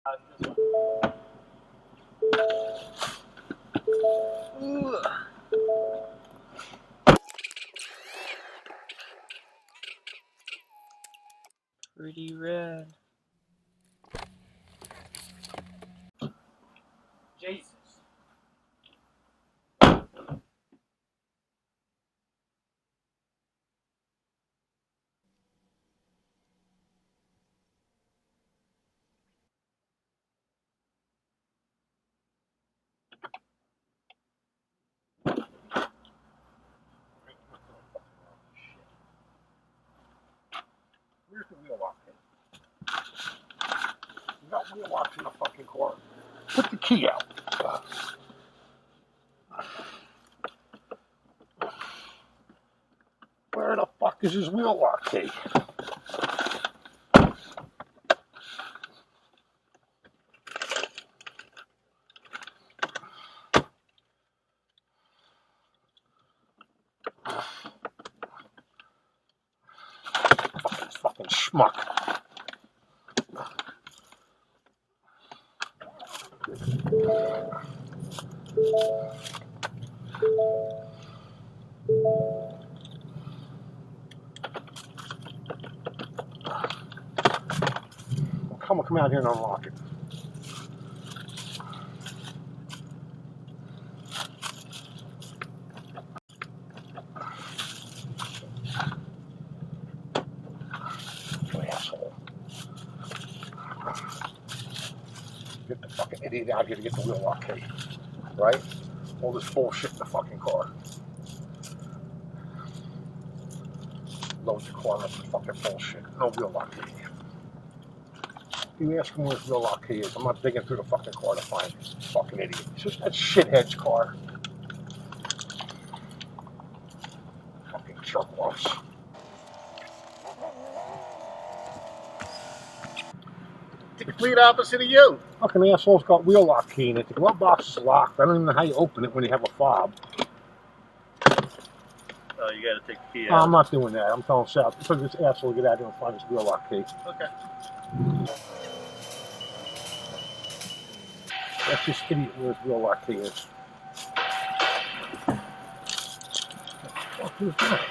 This one. Pretty red. Jesus. Where's the wheel lock? You got wheel locks in the fucking car. Put the key out. Where the fuck is his wheel lock key? Fucking schmuck. Come out here and unlock it. You asshole. Get the fucking idiot out here to get the wheel lock key. Right? All this bullshit in the fucking car. Loads of car up with fucking bullshit. No wheel lock key. You ask him where his wheel lock key is. I'm not digging through the fucking car to find this fucking idiot. It's just that shithead's car. Fucking jerk-offs. The complete opposite of you. Fucking asshole's got wheel lock key in it. The glove box is locked. I don't even know how you open it when you have a fob. Oh, you gotta take the key out. I'm not doing that. I'm telling Sal. So this asshole get out here and find his wheel lock key. Okay. That's this idiot where his wheel lock key is. What the fuck is that?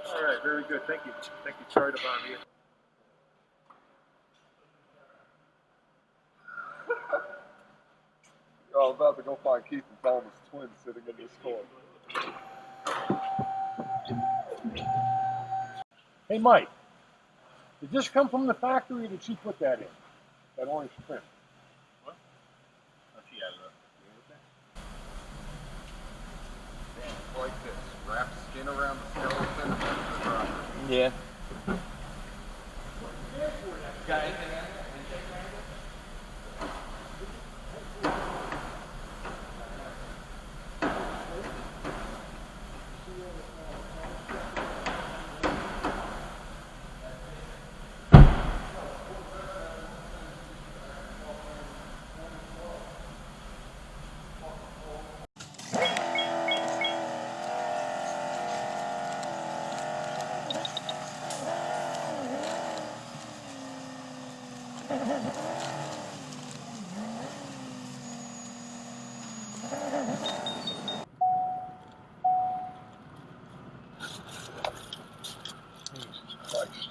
All right, very good. Thank you. Thank you. Sorry to bother you. I'm about to go find Keith and tell him his twin sitting in this car. Hey, Mike. Did this come from the factory or did she put that in? That orange print. What? Oh, she added up. Damn, like this. Wrap skin around the skeleton and then the driver. Yeah. Jesus Christ.